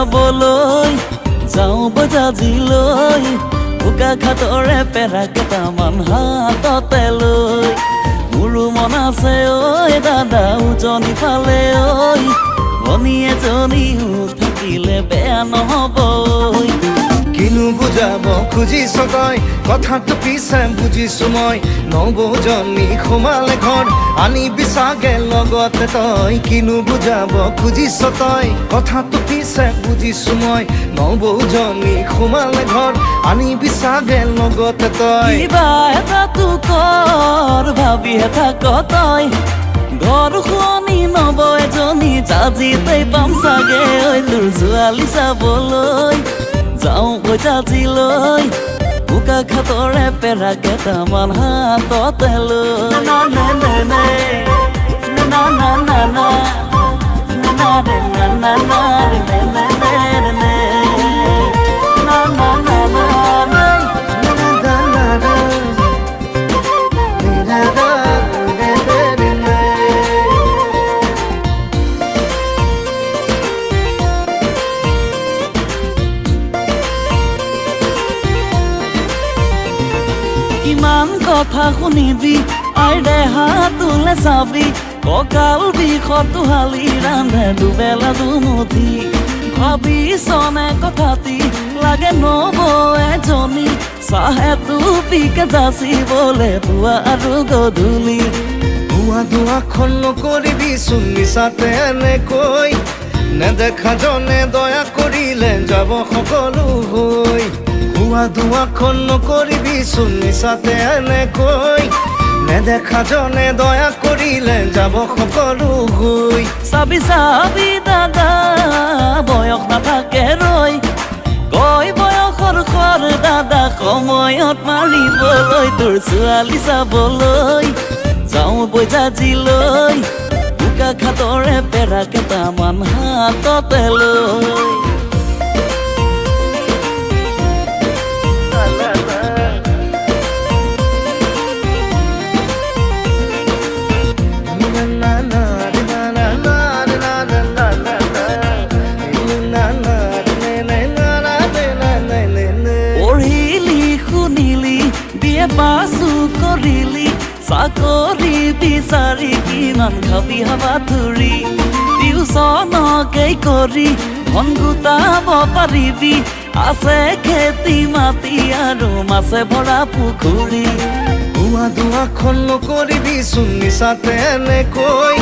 চাবলৈ যাওঁ বজাজিলৈ বোকা খাটৰে পেৰা কেইটামান হাততে লৈ মোৰো মন আছে ঐ দাদা উজনি ফালে ঐ ভনী এজনীও থাকিলে বেয়া নহ'ব কিনো বুজাব খুজিছ তই কথাটো পিছে বুজিছো মই নবৌজনী সোমালে ঘৰ আনিবি চাগে লগতে তই কিনো বুজাব খুজিছ তই কথাটো পিছে বুজিছো মই নবৌজনী সোমালে ঘৰ আনিবি চাগে লগতে তই কিবা এটাতো কৰ ভাবিহে থাক তই ঘৰ শুৱনি নব এজনী জাজিতেই পাম চাগে ঐ তোৰ ছোৱালী চাবলৈ যাওঁ বজাজিলৈ বোকা খাটৰে পেৰা কেইটামান হাততে লৈ না না না না না না না না না না কিমান কথা শুনিবি আইৰে হাতলে চাবি কঁকাল বিষতো হালি ৰান্ধে দুবেলা দুমুঠি ভাবিছনে কথাটি লাগে নব এজনী চাহে টুপিকে যাচিবলে পুৱা আৰু গধূলি ধোৱা ধোৱাখন নকৰিবি চোন মিছাতে এনেকৈ নেদেখা জনে দয়া কৰিলে যাব সকলো হৈ ধোৱা ধোৱাখন নকৰিবি চোন মিছাতে এনেকৈ নেদেখা জনে দয়া কৰিলে যাব সকলো হৈ চাবি চাবি দাদা বয়স নাথাকে ৰৈ গৈ বয়সৰ খৰ দাদা সময়ত মাৰিবলৈ তোৰ ছোৱালী চাবলৈ যাওঁ বজাজিলৈ বোকা খাটৰে পেৰা কেইটামান হাততে লৈ পাছো কৰিলি চাকৰি বিচাৰি কিমান খাবি হাবা ধৰি টিউচনকেই কৰি ধন গোটাব পাৰিবি আছে খেতি মাটি আৰু মাছে ভৰা পুখুৰী ধোৱা ধোৱাখন নকৰিবি চোন মিছাতে এনেকৈ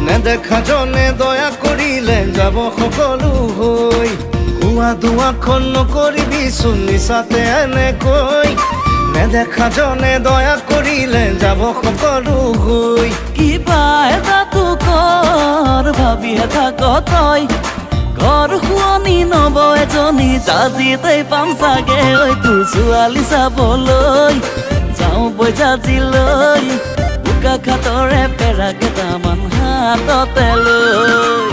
নেদেখা জনে দয়া কৰিলে যাব সকলো হৈ ধোৱা ধোৱাখন নকৰিবি চোন মিছাতে এনেকৈ নেদেখা জনে দয়া কৰিলে যাব সকলো হৈ কিবা এটাতো কৰ ভাবিহে থাক তই ঘৰ শুৱনি নব এজনী জাজিতেই পাম চাগে ঐ তোৰ ছোৱালী চাবলৈ যাওঁ বজাজিলৈ বোকা খাটৰে পেৰা কেইটামান হাততে লৈ